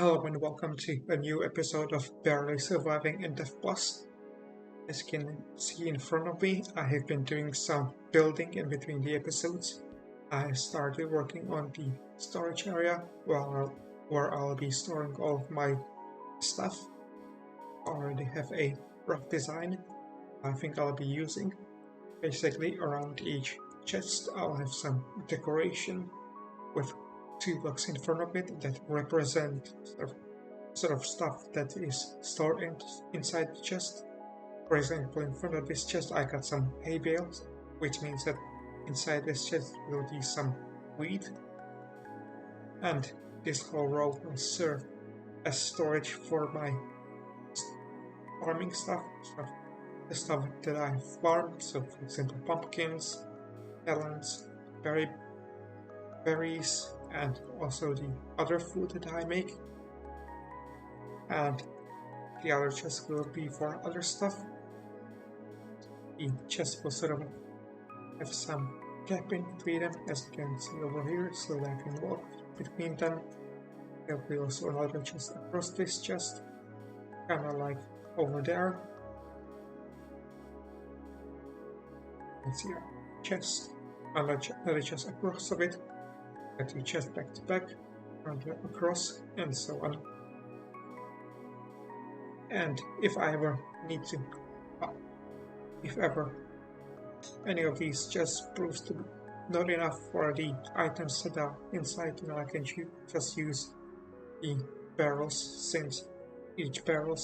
Hello and welcome to a new episode of Barely Surviving Indev Plus. As you can see in front of me, I have been doing some building in between the episodes. I started working on the storage area where I'll be storing all of my stuff. I already have a rough design I think I'll be using. Basically, around each chest I'll have some decoration with two blocks in front of it that represent sort of stuff that is stored inside the chest. For example, in front of this chest I got some hay bales, which means that inside this chest will be some wheat, and this whole row will serve as storage for my farming stuff, the stuff that I farm. So for example, pumpkins, melons, berries, and also the other food that I make. And the other chest will be for other stuff. The chest will sort of have some gap in between them, as you can see over here, so that I can walk between them. There will be also another chest across this chest, kind of like over there. You can see a chest, another chest across of it, two chests back to back, across, and so on. And if I ever need to, if ever any of these chests proves to be not enough for the items that are inside, I can just use the barrels, since each barrel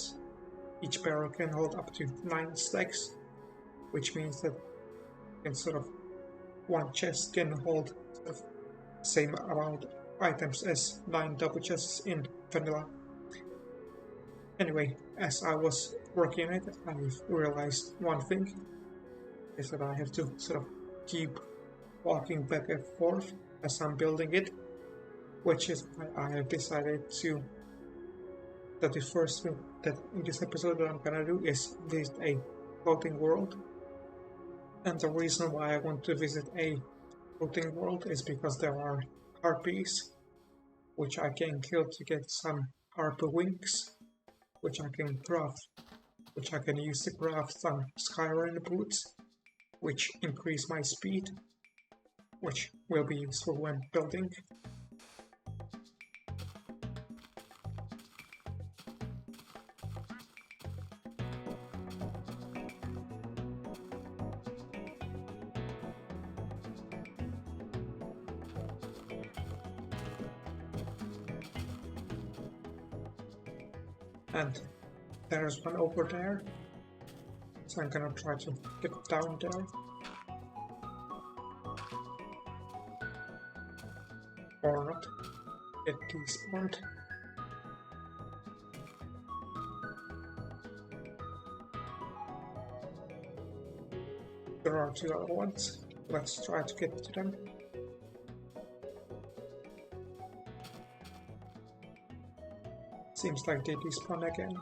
can hold up to 9 stacks, which means that one chest can hold same amount of items as 9 double chests in vanilla. Anyway, as I was working on it, I realized one thing, is that I have to keep walking back and forth as I'm building it, which is why I have decided that the first thing that in this episode that I'm gonna do is visit a floating world. And the reason why I want to visit a floating world is because there are harpies, which I can kill to get some harpy wings, which I can use to craft some Skyrunner boots, which increase my speed, which will be useful when building. And there's one over there, so I'm gonna try to get down there. Or not, get despawned. There are 2 other ones, let's try to get to them. Seems like they despawn again.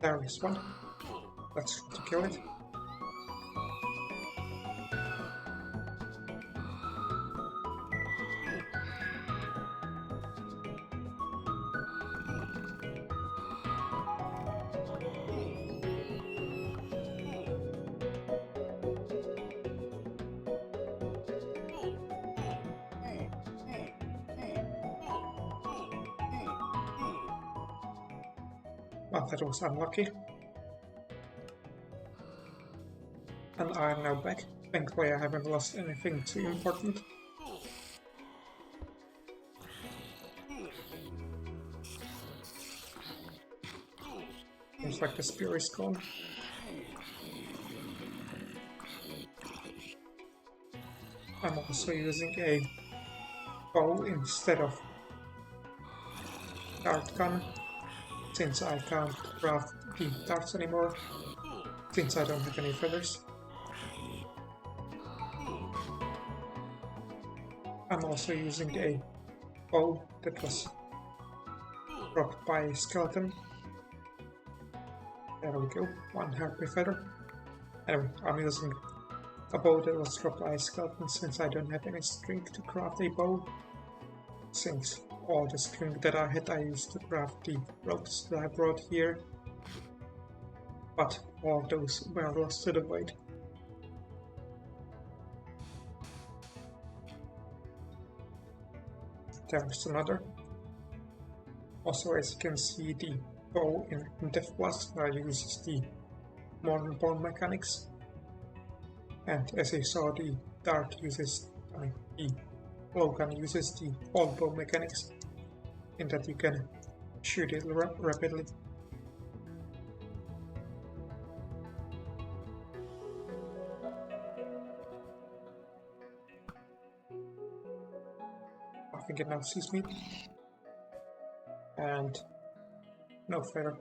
There is one. Let's try to kill it. Well, that was unlucky. And I am now back. Thankfully I haven't lost anything too important. Seems like the spear is gone. I'm also using a bow instead of dart gun, since I can't craft the darts anymore, since I don't have any feathers. I'm also using a bow that was dropped by a skeleton. There we go, 1 harpy feather. Anyway, I'm using A bow that was dropped by a skeleton since I don't have any string to craft a bow. Since all the string that I had I used to craft the ropes that I brought here. But all of those were lost to the void. There's another. Also, as you can see, the bow in Indev uses the modern bone mechanics. And as you saw, the blowgun uses the old bow mechanics in that you can shoot it rapidly. I think it now sees me. And no feather.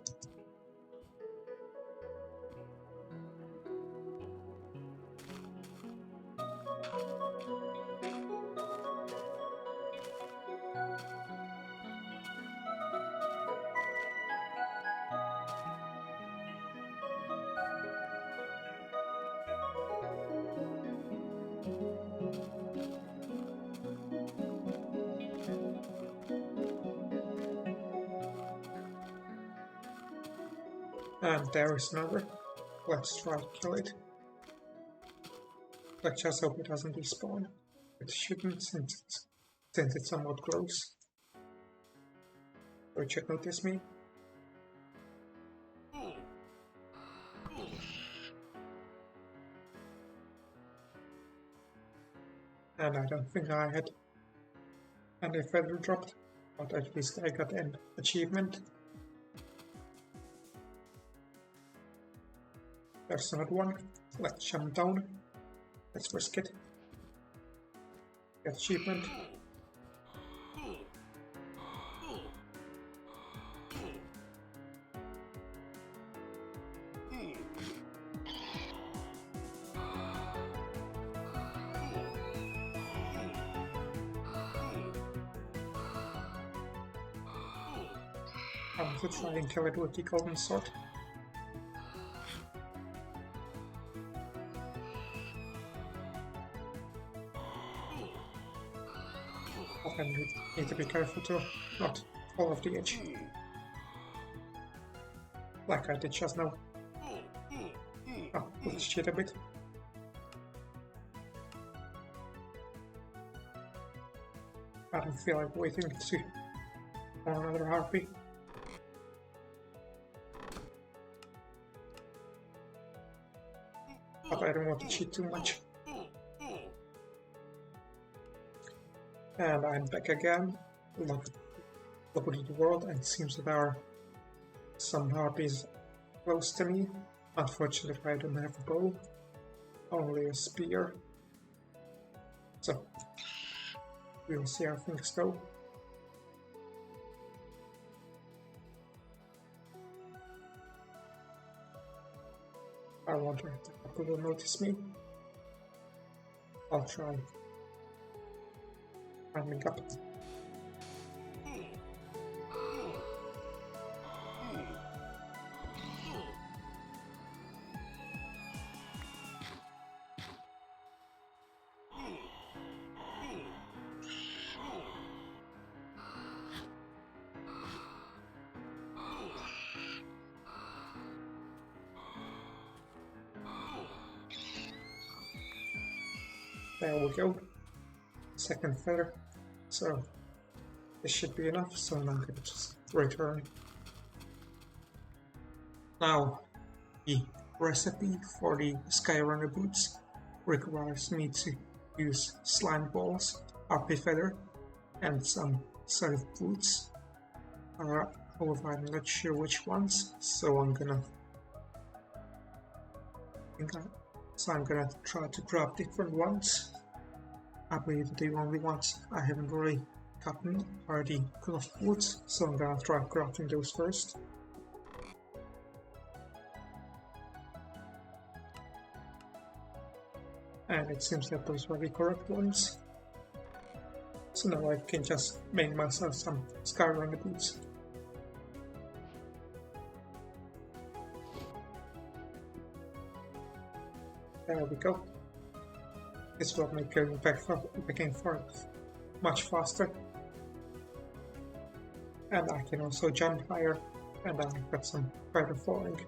And there is another. Let's try to kill it. Let's just hope it doesn't respawn. It shouldn't since it's somewhat close. So it should notice me. And I don't think I had any feather dropped, but at least I got an achievement. There's another one. Let's jump down. Let's risk it. Get achievement. I'm going to try and kill it with the golden sword. I need to be careful to not fall off the edge. Like I did just now. Oh, let's cheat a bit. I don't feel like waiting to see for another harpy. But I don't want to cheat too much. And I'm back again. Look at the world, and it seems that there are some harpies close to me. Unfortunately, I don't have a bow, only a spear. So, we'll see how things go. I wonder if the harpy will notice me. I'll try. Climbing up. There we go. Second feather. So this should be enough, so I'm going to just return. Now, the recipe for the Skyrunner boots requires me to use slime balls, harpy feather, and some set of boots. However, I'm not sure which ones, so I'm gonna try to grab different ones. I believe the only ones I haven't really gotten are the cloth boots, so I'm gonna try crafting those first. And it seems that those were the correct ones. So now I can just make myself some Skyrunner boots. There we go. This will make going back and forth much faster. And I can also jump higher, and I've got some feather falling.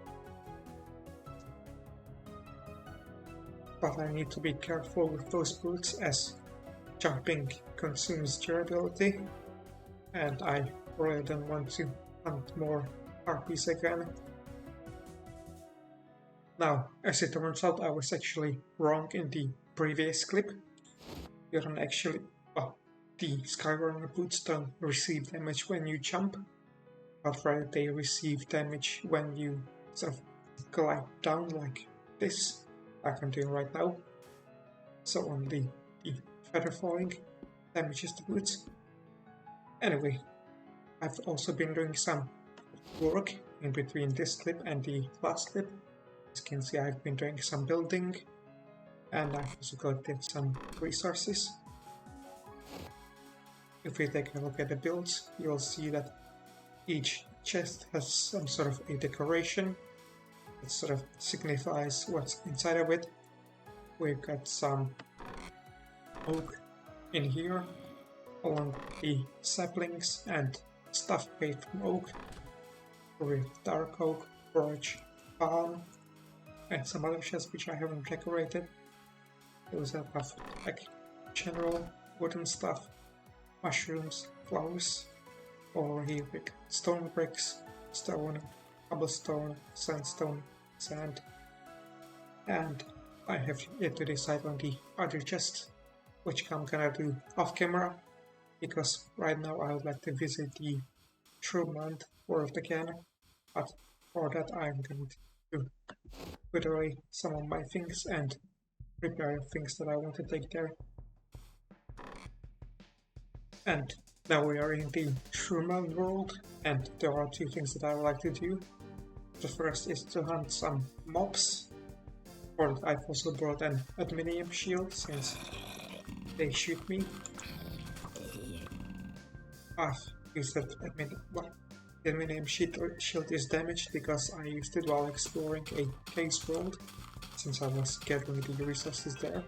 But I need to be careful with those boots as jumping consumes durability, and I really don't want to hunt more harpies again. Now, as it turns out, I was actually wrong in the previous clip. You don't actually... the Skyrunner boots don't receive damage when you jump, but rather they receive damage when you sort of glide down like this, like I'm doing right now. So only the feather falling damages the boots. Anyway, I've also been doing some work in between this clip and the last clip. As you can see, I've been doing some building, and I've also collected some resources. If we take a look at the builds, you'll see that each chest has some sort of a decoration that sort of signifies what's inside of it. We've got some oak in here, along the saplings and stuff made from oak, with dark oak, birch, palm, and some other chests which I haven't decorated. Those are like general wooden stuff, mushrooms, flowers. Over here with stone bricks, stone, cobblestone, sandstone, sand. And I have yet to decide on the other chest, which I'm gonna do off camera, because right now I would like to visit the Shroomland world again, but for that I'm going to put away some of my things and prepare things that I want to take there. And now we are in the Shroomland world, and there are two things that I would like to do. The first is to hunt some mobs. For that I've also brought an aluminium shield, since they shoot me. I've used that aluminium shield is damaged because I used it while exploring a cave world, since I was gathering the resources there.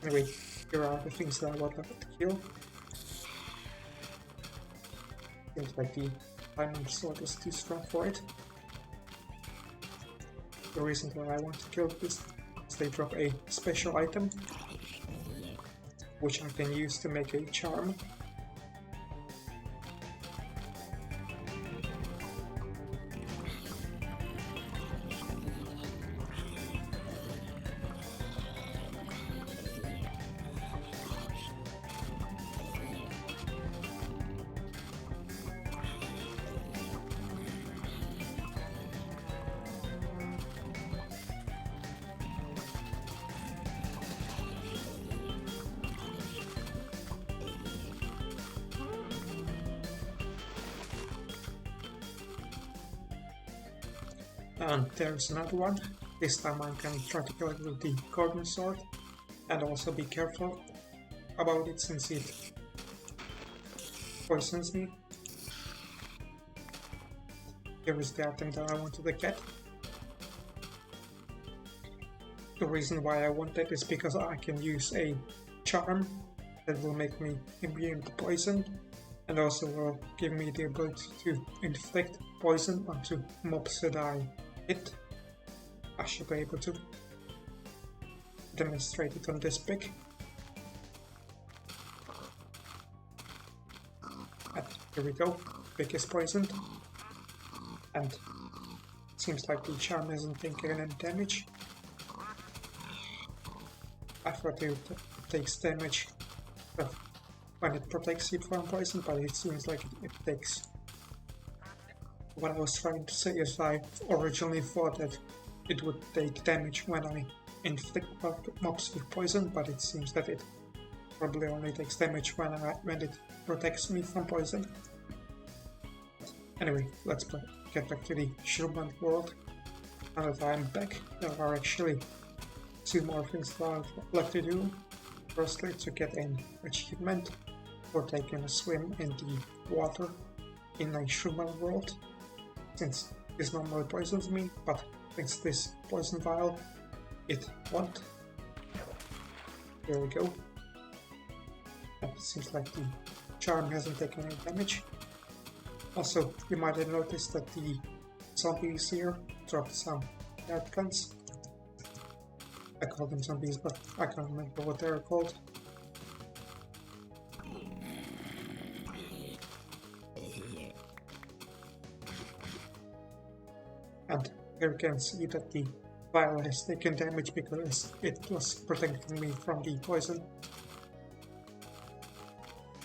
Anyway, here are the things that I would like to kill. Seems like the diamond sword is too strong for it. The reason why I want to kill this is they drop a special item, which I can use to make a charm. And there's another one. This time I'm gonna try to kill it with the golden sword, and also be careful about it since it poisons me. Here is the item that I wanted to get. The reason why I want that is because I can use a charm that will make me immune to poison, and also will give me the ability to inflict poison onto mobs that I hit. I should be able to demonstrate it on this pic. And here we go, pic is poisoned, and seems like the charm isn't taking any damage. I thought it takes damage when it protects you from poison, but it seems like it takes. What I was trying to say is I originally thought that it would take damage when I inflict mobs with poison, but it seems that it probably only takes damage when it protects me from poison. Anyway, let's get back to the Shroomland world. Now that I'm back, there are actually two more things that I'd like to do. Firstly, to get an achievement for taking a swim in the water in a Shroomland world, since this normally poisons me, but thanks to this poison vial, it won't. There we go. It seems like the charm hasn't taken any damage. Also, you might have noticed that the zombies here dropped some dead guns. I call them zombies, but I can't remember what they're called. And here you can see that the vial has taken damage because it was protecting me from the poison.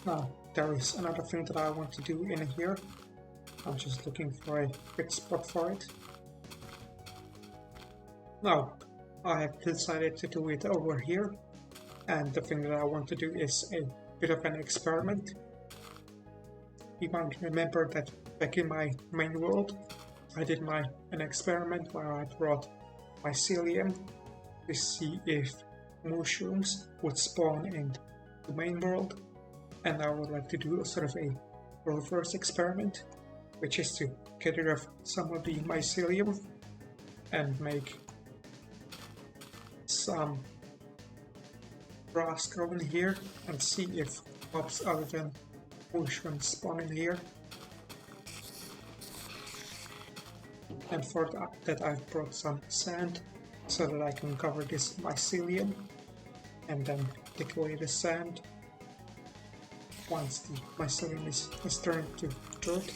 Now, there is another thing that I want to do in here. I'm just looking for a good spot for it. Now, I have decided to do it over here, and the thing that I want to do is a bit of an experiment. You might remember that back in my main world, I did an experiment where I brought mycelium to see if mushrooms would spawn in the main world, and I would like to do a sort of a reverse experiment, which is to get rid of some of the mycelium and make some grass grow in here and see if mobs other than mushrooms spawn in here. And for that I've brought some sand so that I can cover this mycelium and then take away the sand once the mycelium is turned to dirt.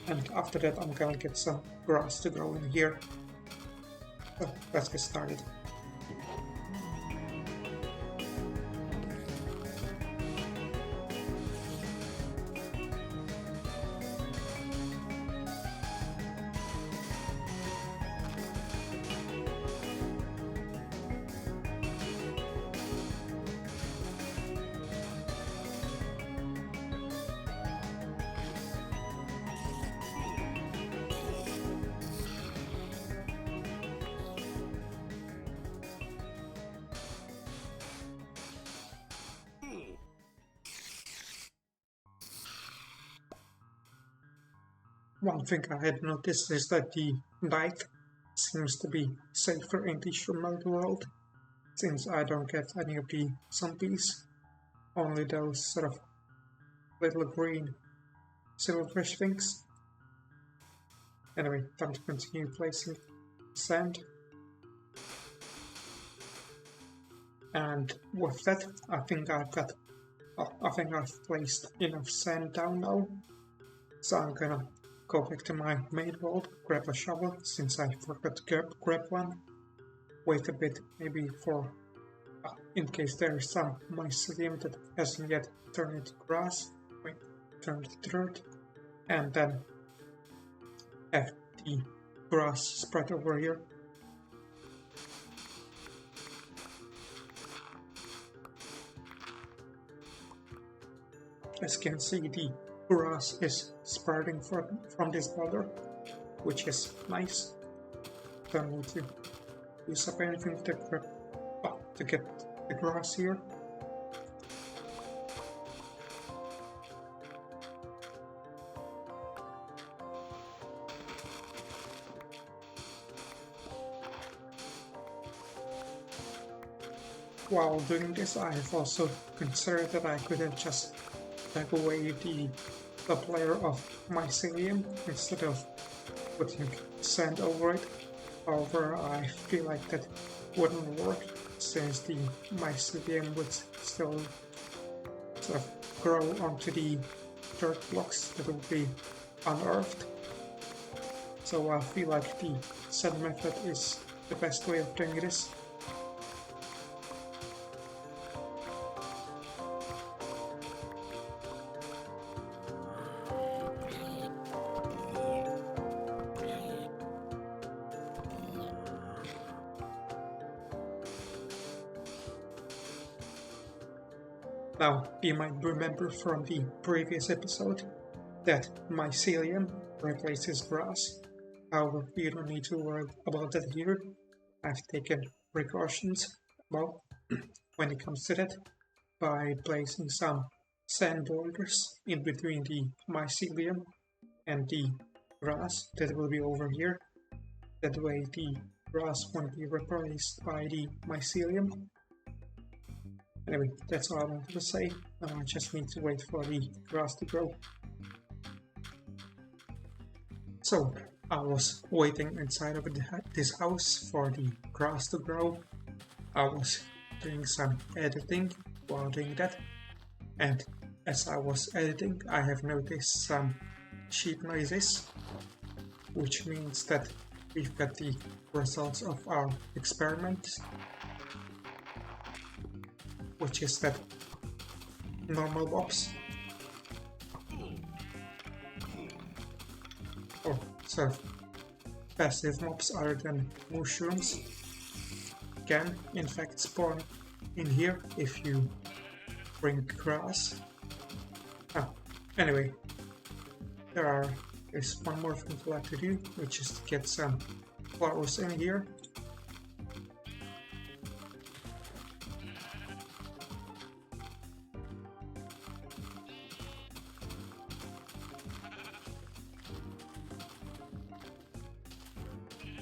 And after that I'm gonna get some grass to grow in here. So let's get started. One thing I had noticed is that the night seems to be safer in the Shroomland world, since I don't get any of the zombies, only those sort of little green silverfish things. Anyway, time to continue placing sand. And with that, I think I've placed enough sand down now, so I'm gonna go back to my main world, grab a shovel, since I forgot to grab one. Wait a bit, maybe for in case there is some mycelium that hasn't yet turned into grass, turned to dirt, and then have the grass spread over here. As you can see, the grass is spreading from this border, which is nice. Don't need to use up anything to get the grass here. While doing this, I have also considered that I could have just take away the layer of mycelium instead of putting sand over it. However, I feel like that wouldn't work, since the mycelium would still sort of grow onto the dirt blocks that would be unearthed. So I feel like the sand method is the best way of doing this. Now, you might remember from the previous episode that mycelium replaces grass. However, you don't need to worry about that here. I've taken precautions when it comes to that by placing some sand borders in between the mycelium and the grass that will be over here. That way the grass won't be replaced by the mycelium. Anyway, that's all I wanted to say. Now I just need to wait for the grass to grow. So I was waiting inside of this house for the grass to grow. I was doing some editing while doing that, and as I was editing I have noticed some sheep noises, which means that we've got the results of our experiment, which is that normal mobs, or sort of passive mobs other than mushrooms, can in fact spawn in here if you bring grass. Anyway, there's one more thing to like to do, which is to get some flowers in here.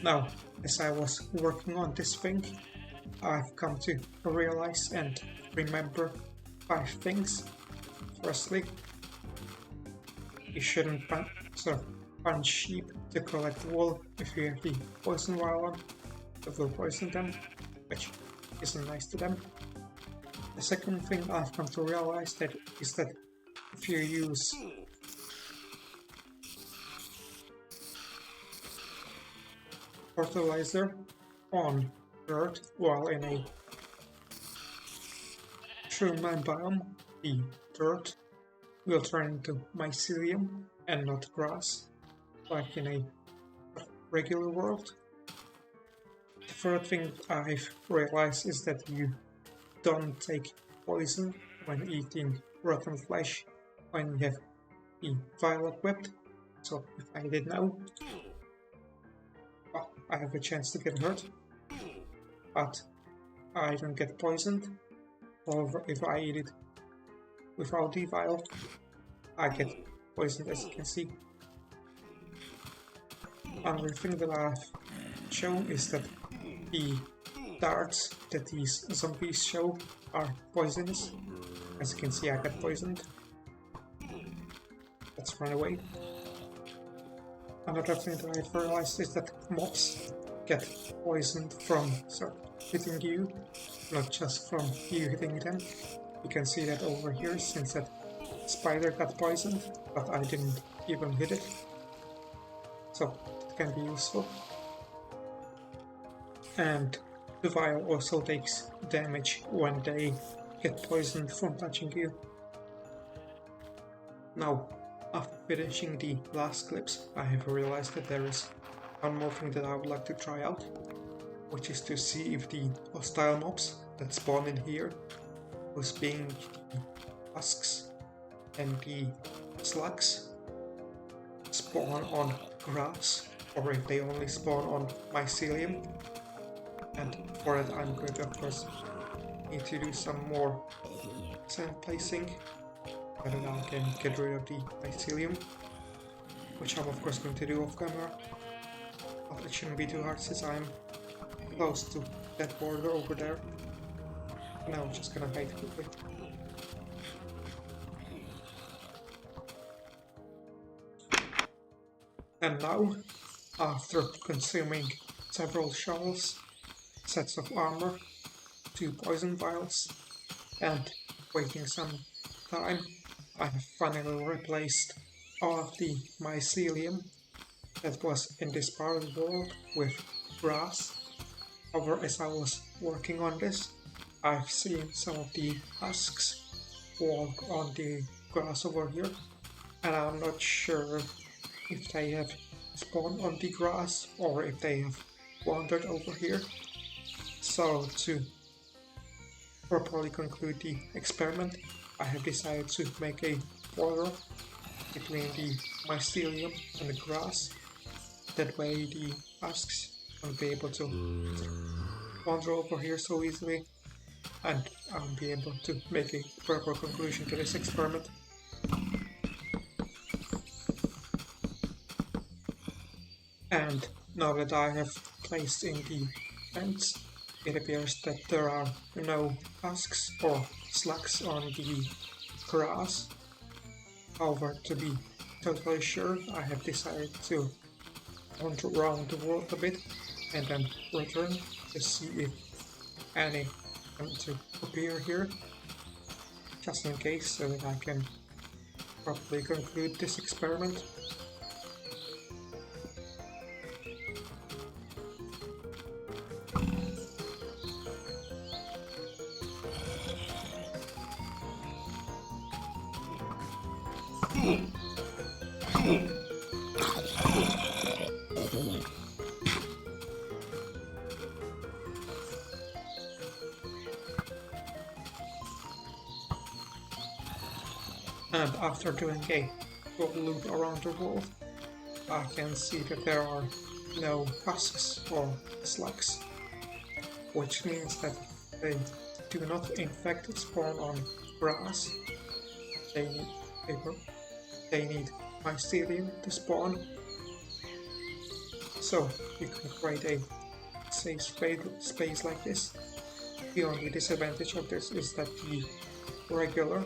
Now, as I was working on this thing, I've come to realize and remember 5 things. Firstly, you shouldn't punch sheep to collect wool if you have the poison vial on. It will poison them, which isn't nice to them. The second thing I've come to realize is that if you use fertilizer on dirt while in a Shroomland biome, the dirt will turn into mycelium and not grass, like in a regular world. The third thing I've realized is that you don't take poison when eating rotten flesh when you have the vial equipped. So if I did know, I have a chance to get hurt, but I don't get poisoned. However, if I eat it without the vial, I get poisoned, as you can see. Another thing that I've shown is that the darts that these zombies show are poisonous. As you can see, I got poisoned. Let's run away. Another thing that I've realized is that mobs get poisoned from hitting you, not just from you hitting them. You can see that over here, since that spider got poisoned, but I didn't even hit it. So it can be useful. And the vial also takes damage when they get poisoned from touching you. Now, after finishing the last clips, I have realized that there is one more thing that I would like to try out, which is to see if the hostile mobs that spawn in here, who's being the husks and the slugs, spawn on grass, or if they only spawn on mycelium. And for that I'm going to, of course, need to do some more sand placing, so that I can get rid of the mycelium, which I'm of course going to do off camera, but it shouldn't be too hard since I'm close to that border over there. Now I'm just gonna hide quickly. And now, after consuming several shovels, sets of armor, 2 poison vials, and waiting some time, I have finally replaced all of the mycelium that was in this part of the world with grass. However, as I was working on this, I've seen some of the husks walk on the grass over here, and I'm not sure if they have spawned on the grass or if they have wandered over here. So to properly conclude the experiment, I have decided to make a border between the mycelium and the grass. That way the husks won't be able to wander over here so easily, and I'll be able to make a proper conclusion to this experiment. And now that I have placed in the fence, it appears that there are no husks or slugs on the grass. However, to be totally sure, I have decided to wander around the world a bit and then return to see if any come to appear here, just in case, so that I can properly conclude this experiment. And after doing a full loop around the world, I can see that there are no husks or slugs, which means that they do not in fact spawn on grass. They need mycelium to spawn. So you can create a safe space like this. The only disadvantage of this is that the regular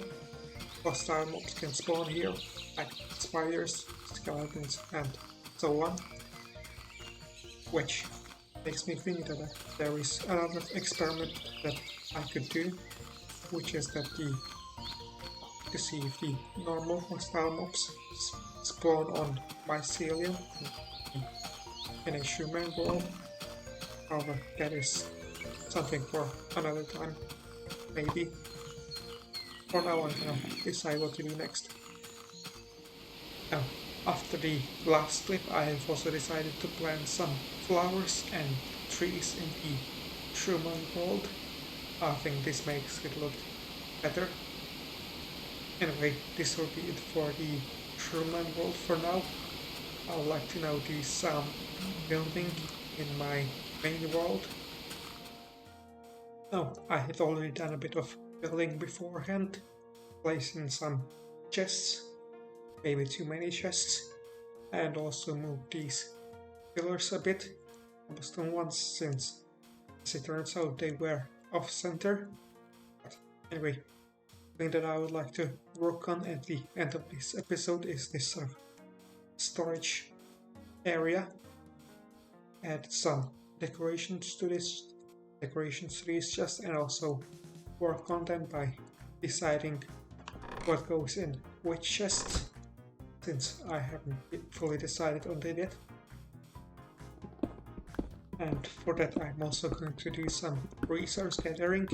hostile mobs can spawn here, like spiders, skeletons, and so on. Which makes me think that there is another experiment that I could do, which is that to see if the normal hostile mobs spawn on mycelium in a Shroomland world. However, that is something for another time, maybe. For now, I'm gonna decide what to do next. Now, after the last clip, I have also decided to plant some flowers and trees in the Shroomland world. I think this makes it look better. Anyway, this will be it for the Shroomland world for now. I would like to now do some building in my main world. Now, I had already done a bit of building beforehand, placing some chests, maybe too many chests, and also moved these pillars a bit, cobblestone ones, since as it turns out they were off center. But anyway, the thing that I would like to work on at the end of this episode is this sort of storage area. Add some decorations to this chest, and also work on them by deciding what goes in which chest, since I haven't fully decided on that yet. And for that I'm also going to do some resource gathering,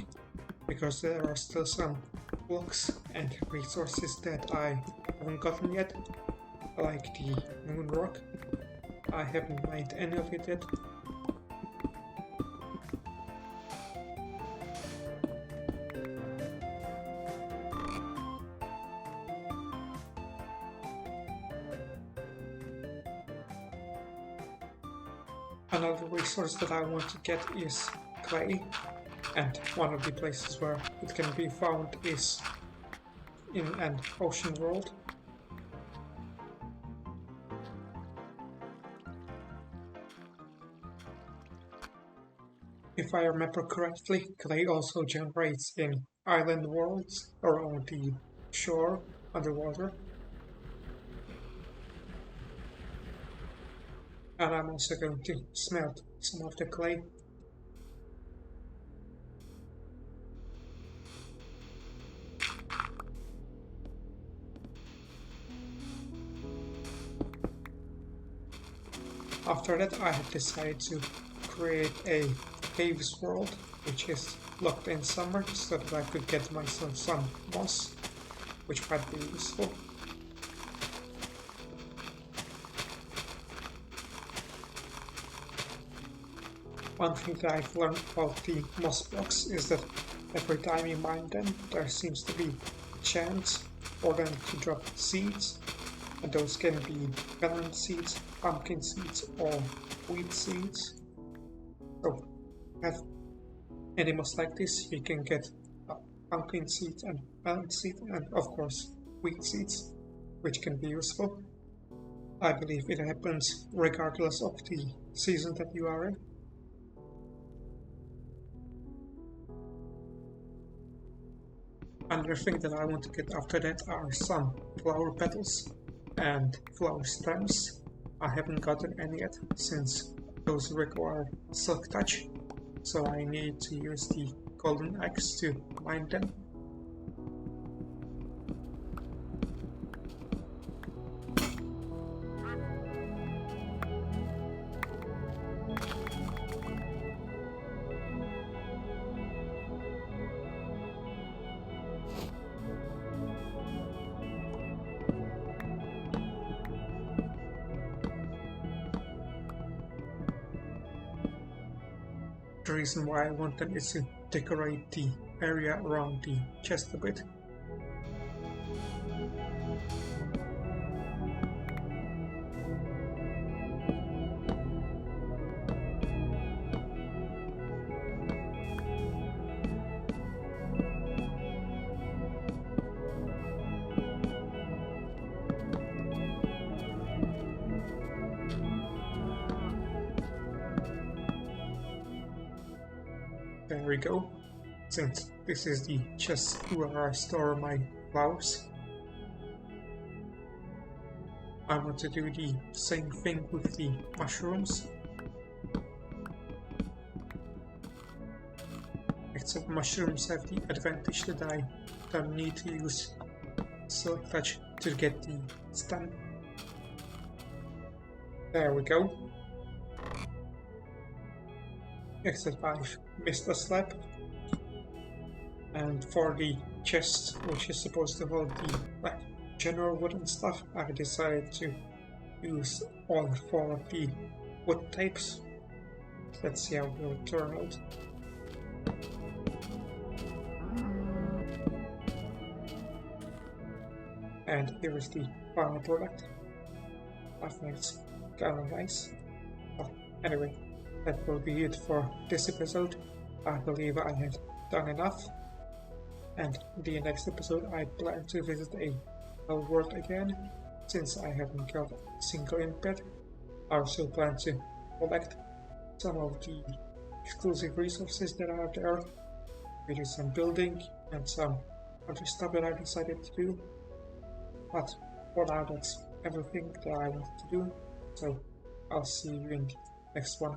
because there are still some blocks and resources that I haven't gotten yet, like the moon rock. I haven't mined any of it yet. Another resource that I want to get is clay, and one of the places where it can be found is in an ocean world. If I remember correctly, clay also generates in island worlds around the shore underwater. And I'm also going to smelt some of the clay. After that, I have decided to create a caves world, which is locked in summer, so that I could get myself some moss, which might be useful. One thing that I've learned about the moss blocks is that every time you mine them, there seems to be a chance for them to drop seeds, and those can be melon seeds, pumpkin seeds, or wheat seeds. So, have any moss like this, you can get pumpkin seeds and melon seeds, and of course wheat seeds, which can be useful. I believe it happens regardless of the season that you are in. Another thing that I want to get after that are some flower petals and flower stems. I haven't gotten any yet since those require silk touch, so I need to use the golden axe to mine them. The reason why I want them is to decorate the area around the chest a bit. There we go. Since this is the chest where I store my flowers, I want to do the same thing with the mushrooms. Except mushrooms have the advantage that I don't need to use silk touch to get the stem. There we go. Except I've missed a slab. And for the chest, which is supposed to hold the general wooden stuff, I decided to use all 4 of the wood types. Let's see how it will turn out. And here is the final product. I think it's kind of nice. But anyway, that will be it for this episode. I believe I have done enough. And in the next episode I plan to visit a world again, since I haven't got a single impet. I also plan to collect some of the exclusive resources that are there, maybe some building and some other stuff that I decided to do. But for now, that's everything that I wanted to do, so I'll see you in the next one.